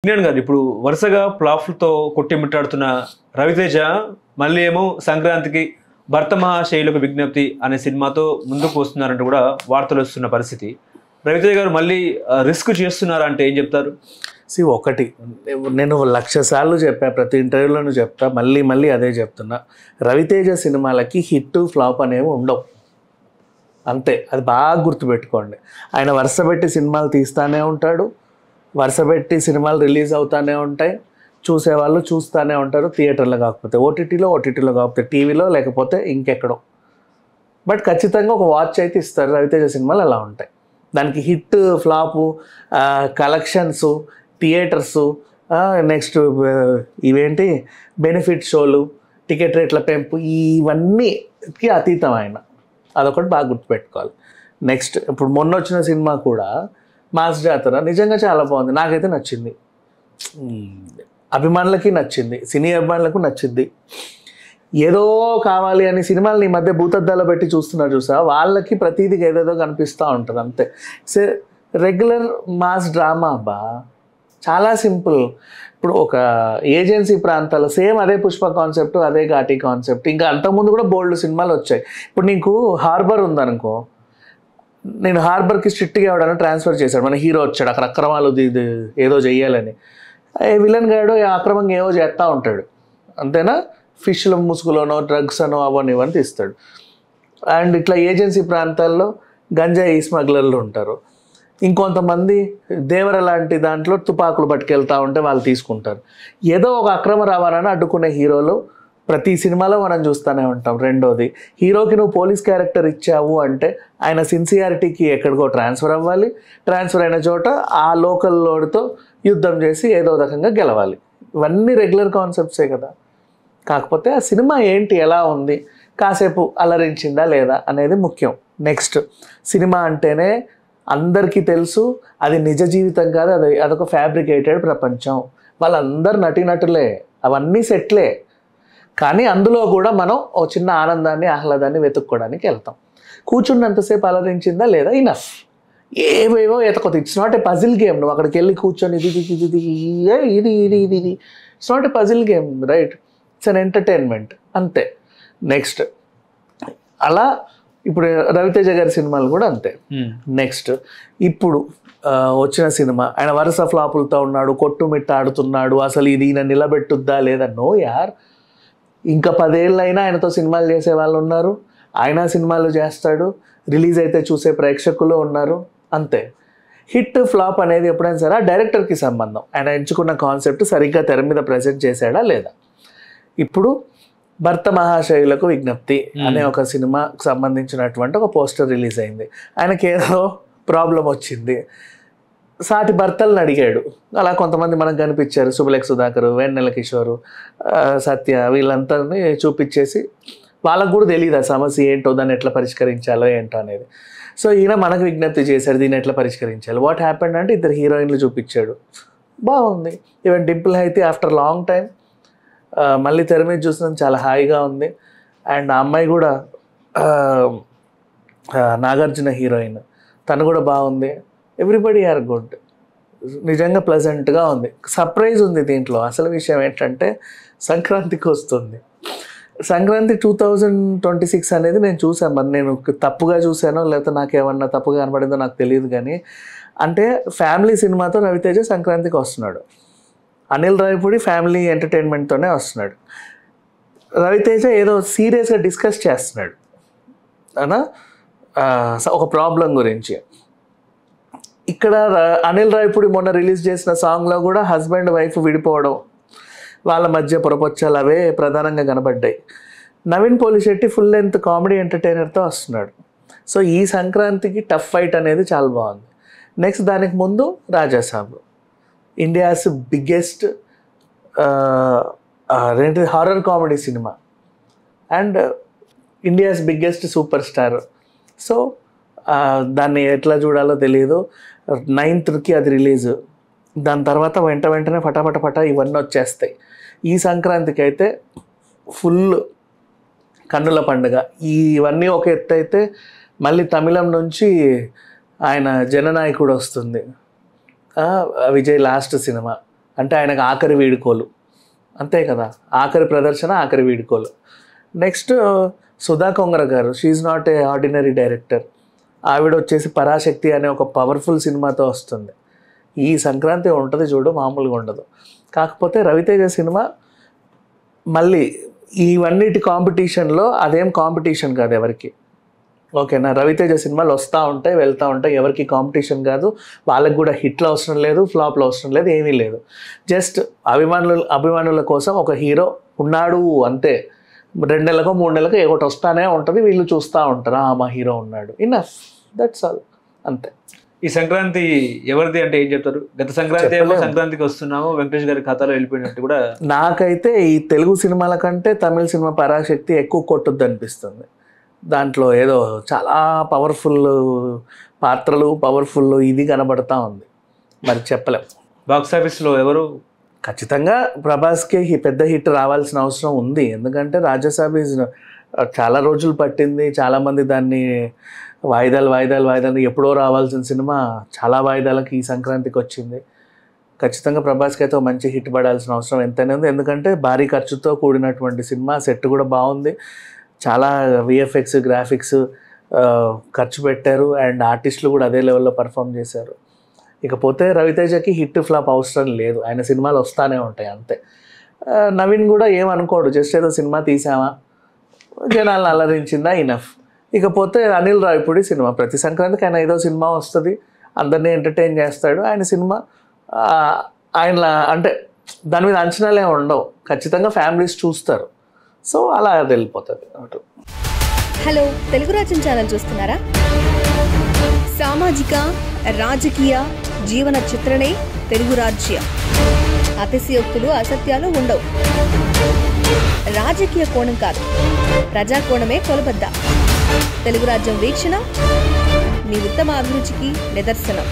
విజ్ఞాన్ గారు ఇప్పుడు వరుసగా ఫ్లాప్లతో కొట్టిమిట్టాడుతున్న రవితేజ మళ్ళీ ఏమో సంక్రాంతికి భర్త మహాశైలకు విజ్ఞప్తి అనే సినిమాతో ముందుకు వస్తున్నారంటూ కూడా వార్తలు వస్తున్న పరిస్థితి. రవితేజ గారు మళ్ళీ రిస్క్ చేస్తున్నారా అంటే ఏం చెప్తారు? ఒకటి నేను 1,00,000 సార్లు చెప్పా, ప్రతి ఇంటర్వ్యూలోనూ చెప్తా, మళ్ళీ మళ్ళీ అదే చెప్తున్నా. రవితేజ సినిమాలకి హిట్ ఫ్లాప్ అనేవి ఉండవు, అంతే. అది బాగా గుర్తుపెట్టుకోండి. ఆయన వరుసపెట్టి సినిమాలు తీస్తూనే ఉంటాడు, వరుసపెట్టి సినిమాలు రిలీజ్ అవుతూనే ఉంటాయి, చూసేవాళ్ళు చూస్తూనే ఉంటారు. థియేటర్లో కాకపోతే ఓటీటీలో కాకపోతే టీవీలో, లేకపోతే ఇంకెక్కడో, బట్ ఖచ్చితంగా ఒక వాచ్ అయితే ఇస్తారు. రవితేజ సినిమాలు అలా ఉంటాయి. దానికి hit flop, collections, theatres, next ఇవేంటి బెనిఫిట్ షోలు, టికెట్ రేట్ల పెంపు, ఇవన్నీకి అతీతం ఆయన. అదొకటి బాగా గుర్తుపెట్టుకోవాలి. నెక్స్ట్ ఇప్పుడు మొన్న వచ్చిన సినిమా కూడా మాస్ జాతర నిజంగా చాలా బాగుంది, నాకైతే నచ్చింది, అభిమానులకి నచ్చింది, సినీ అభిమానులకు నచ్చింది. ఏదో కావాలి అని సినిమాలు ఈ మధ్య భూతద్దాలో పెట్టి చూస్తున్నారు చూసా, వాళ్ళకి ప్రతీదికి ఏదేదో కనిపిస్తూ ఉంటుంది, అంతే. సే రెగ్యులర్ మాస్ డ్రామా అబ్బా, చాలా సింపుల్. ఇప్పుడు ఒక ఏజెన్సీ ప్రాంతాల్లో సేమ్ అదే పుష్ప కాన్సెప్ట్, అదే ఘాటి కాన్సెప్ట్. ఇంకా అంతకుముందు కూడా బోల్డ్ సినిమాలు వచ్చాయి. ఇప్పుడు నీకు హార్బర్ ఉందనుకో, నేను హార్బర్కి స్ట్రిక్ట్గా ఎవడన్నా ట్రాన్స్ఫర్ చేశాడు, మన హీరో వచ్చాడు, అక్కడ అక్రమాలు ఏదో చెయ్యాలని, విలన్ గాడు అక్రమంగా ఏవో చేస్తూ ఉంటాడు, అంతేనా? ఫిష్ల ముసుగులోనో డ్రగ్స్ అనో అవన్నీ ఇవన్నీ తీస్తాడు. అండ్ ఇట్లా ఏజెన్సీ ప్రాంతాల్లో గంజాయి స్మగ్లర్లు ఉంటారు. ఇంకొంతమంది దేవర లాంటి దాంట్లో తుపాకులు పట్టుకెళ్తూ ఉంటే వాళ్ళు తీసుకుంటారు. ఏదో ఒక అక్రమ రవాణాను అడ్డుకునే హీరోలు ప్రతి సినిమాలో మనం చూస్తూనే ఉంటాం. రెండోది, హీరోకి నువ్వు పోలీస్ క్యారెక్టర్ ఇచ్చావు అంటే ఆయన సిన్సియారిటీకి ఎక్కడికో ట్రాన్స్ఫర్ అవ్వాలి, ట్రాన్స్ఫర్ అయిన చోట ఆ లోకల్ లోడ్తో యుద్ధం చేసి ఏదో రకంగా గెలవాలి. ఇవన్నీ రెగ్యులర్ కాన్సెప్ట్సే కదా. కాకపోతే ఆ సినిమా ఏంటి, ఎలా ఉంది, కాసేపు అలరించిందా లేదా అనేది ముఖ్యం. నెక్స్ట్, సినిమా అంటేనే అందరికీ తెలుసు అది నిజ జీవితం కాదు, అదొక ఫ్యాబ్రికేటెడ్ ప్రపంచం. వాళ్ళందరూ నటీనటులే, అవన్నీ సెట్లే. కానీ అందులో కూడా మనం ఓ చిన్న ఆనందాన్ని, ఆహ్లాదాన్ని వెతుక్కోవడానికి వెళ్తాం. కూర్చున్నంతసేపు అలరించిందా లేదా, ఇనఫ్. ఏవేవో ఎతకొద్దు. It's not a puzzle game. నువ్వు అక్కడికి వెళ్ళి కూర్చొని ఇది it's not a puzzle game, right? It's an entertainment, అంతే. నెక్స్ట్, అలా ఇప్పుడు రవితేజ గారి సినిమాలు కూడా అంతే. నెక్స్ట్, ఇప్పుడు వచ్చిన సినిమా ఆయన వరుస ఫ్లాపులతో ఉన్నాడు, కొట్టుమిట్ట ఆడుతున్నాడు, అసలు ఇది ఈయన నిలబెట్టుద్దా లేదా? నో యార్, ఇంకా 10 ఏళ్ళు అయినా ఆయనతో సినిమాలు చేసే వాళ్ళు ఉన్నారు, ఆయన సినిమాలు చేస్తాడు, రిలీజ్ అయితే చూసే ప్రేక్షకులు ఉన్నారు, అంతే. హిట్ ఫ్లాప్ అనేది ఎప్పుడైనా సరే ఆ డైరెక్టర్కి సంబంధం. ఆయన ఎంచుకున్న కాన్సెప్ట్ సరిగ్గా తెర మీద ప్రజెంట్ చేశాడా లేదా. ఇప్పుడు భర్త మహాశైలకు విజ్ఞప్తి అనే ఒక సినిమాకు సంబంధించినటువంటి ఒక పోస్టర్ రిలీజ్ అయింది. ఆయనకి ఏదో ప్రాబ్లం వచ్చింది, సాటి భర్తలను అడిగాడు. అలా కొంతమంది మనకు కనిపించారు, శుభలేఖ సుధాకర్, వెన్నెల కిషోర్, సత్య, వీళ్ళందరినీ చూపించేసి వాళ్ళకు కూడా తెలియదు ఆ సమస్య ఏంటో, దాన్ని ఎట్లా పరిష్కరించాలో ఏంటో అనేది. సో ఈయన మనకు విజ్ఞప్తి చేశాడు, దీన్ని ఎట్లా పరిష్కరించాలి. వాట్ హ్యాపెండ్ అంటే 2 హీరోయిన్లు చూపించాడు, బాగుంది. ఈవెన్ డింపుల్ అయితే ఆఫ్టర్ లాంగ్ టైం మళ్ళీ తెర మీద చూసినాం, చాలా హాయిగా ఉంది. అండ్ ఆ అమ్మాయి కూడా నాగార్జున హీరోయిన్, తను కూడా బాగుంది. ఎవ్రీబడి ఆర్ గుడ్, నిజంగా ప్లెజెంట్గా ఉంది. సర్ప్రైజ్ ఉంది దీంట్లో. అసలు విషయం ఏంటంటే సంక్రాంతికి వస్తుంది. సంక్రాంతి 2026 అనేది నేను చూసాను. మరి నేను తప్పుగా చూసానో లేకపోతే నాకేమన్నా తప్పుగా కనబడిందో నాకు తెలియదు, కానీ అంటే ఫ్యామిలీ సినిమాతో రవితేజ సంక్రాంతికి వస్తున్నాడు. అనిల్ రావిపూడి ఫ్యామిలీ ఎంటర్టైన్మెంట్తోనే వస్తున్నాడు. రవితేజ ఏదో సీరియస్గా డిస్కస్ చేస్తున్నాడు అనా ఒక ప్రాబ్లం గురించి. ఇక్కడ అనిల్ రావిపూడి మొన్న రిలీజ్ చేసిన సాంగ్లో కూడా హస్బెండ్ వైఫ్ విడిపోవడం, వాళ్ళ మధ్య పొరపొచ్చాలు అవే ప్రధానంగా కనబడ్డాయి. Naveen Polishetty full length comedy ఎంటర్టైనర్తో వస్తున్నాడు. సో ఈ సంక్రాంతికి టఫ్ ఫైట్ అనేది చాలా బాగుంది. నెక్స్ట్, దానికి ముందు Rajasaab, India's biggest horror comedy cinema and India's biggest super star. So దాన్ని ఎట్లా చూడాలో తెలియదు. 9th అది రిలీజ్, దాని తర్వాత వెంటనే ఫటాఫట ఇవన్నీ వచ్చేస్తాయి. ఈ సంక్రాంతికి అయితే ఫుల్ కన్నుల పండుగ. ఇవన్నీ ఒక ఎత్తు అయితే మళ్ళీ తమిళం నుంచి ఆయన జననాయకుడు వస్తుంది, విజయ్ లాస్ట్ సినిమా, అంటే ఆయనకు ఆఖరి వీడుకోలు, అంతే కదా, ఆఖరి ప్రదర్శన, ఆఖరి వీడుకోలు. నెక్స్ట్ సుధా కొంగర గారు, she's not a ordinary director. ఆవిడ వచ్చేసి పరాశక్తి అనే ఒక పవర్ఫుల్ సినిమాతో వస్తుంది. ఈ సంక్రాంతి ఉంటుంది చూడు, మామూలుగా ఉండదు. కాకపోతే రవితేజ సినిమా మళ్ళీ ఇవన్నిటి కాంపిటీషన్లో అదేం కాంపిటీషన్ కాదు ఎవరికి, ఓకేనా. రవితేజ సినిమాలు వస్తూ ఉంటాయి, వెళ్తూ ఉంటాయి, ఎవరికి కాంపిటీషన్ కాదు. వాళ్ళకి కూడా హిట్లు అవసరం లేదు, ఫ్లాప్లు అవసరం లేదు, ఏమీ లేదు. జస్ట్ అభిమానుల కోసం ఒక హీరో ఉన్నాడు అంతే. 2 నెలలకో 3 నెలలకో ఒకటి వస్తానే ఉంటుంది, వీళ్ళు చూస్తూ ఉంటారు, మా హీరో ఉన్నాడు, ఇన్నఫ్, దట్స్ ఆల్, అంతే. ఈ సంక్రాంతి ఎవరిది అంటే ఏం చెప్తారు? గత సంక్రాంతి ఏమో సంక్రాంతికి వస్తున్నాము, వెంకటేష్ గారి ఖాతాలో వెళ్ళిపోయినట్టు కూడా. నాకైతే ఈ తెలుగు సినిమాల కంటే తమిళ సినిమా పరాశక్తి ఎక్కువ కొట్టుద్ది అనిపిస్తుంది. దాంట్లో ఏదో చాలా పవర్ఫుల్ పాత్రలు, పవర్ఫుల్ ఇది కనబడతా ఉంది, మరి చెప్పలేం. బాక్స్ ఆఫీస్లో ఎవరు? ఖచ్చితంగా ప్రభాస్కి పెద్ద హిట్ రావాల్సిన అవసరం ఉంది. ఎందుకంటే రాజసాబ్ చాలా రోజులు పట్టింది, చాలామంది దాన్ని వాయిదాలు ఎప్పుడో రావాల్సిన సినిమా చాలా వాయిదాలకి ఈ సంక్రాంతికి వచ్చింది. ఖచ్చితంగా ప్రభాస్కి అయితే మంచి హిట్ పడాల్సిన అవసరం ఎంతైనా ఉంది. ఎందుకంటే భారీ ఖర్చుతో కూడినటువంటి సినిమా, సెట్ కూడా బాగుంది, చాలా విఎఫ్ఎక్స్ గ్రాఫిక్స్ ఖర్చు పెట్టారు, అండ్ ఆర్టిస్టులు కూడా అదే లెవెల్లో పర్ఫామ్ చేశారు. ఇకపోతే రవితేజకి హిట్ ఫ్లాప్ అవసరం లేదు, ఆయన సినిమాలు వస్తూనే ఉంటాయి అంతే. నవీన్ కూడా ఏమనుకోడు, జస్ట్ ఏదో సినిమా తీసామా, జనాలను అలరించిందా, ఇనఫ్. ఇకపోతే అనిల్ రావిపూడి సినిమా, ప్రతి సంక్రాంతికి ఆయన ఏదో సినిమా వస్తుంది, అందరినీ ఎంటర్టైన్ చేస్తాడు. ఆయన సినిమా ఆయన అంటే దాని మీద అంచనాలే ఉండవు, ఖచ్చితంగా ఫ్యామిలీస్ చూస్తారు, సో అలా అది వెళ్ళిపోతుంది అటు. హలో, తెలుగు రాజ్యం ఛానల్ చూస్తున్నారా? సామాజిక రాజకీయ జీవన చిత్రణే తెలుగు రాజ్యం. అతిశయోక్తులు అసత్యాలు ఉండవు. రాజకీయ కోణం కాదు, ప్రజా కోణమే కొలబద్ద. తెలుగు రాజ్యం వీక్షణ మీ ఉత్తమ అభిరుచికి నిదర్శనం.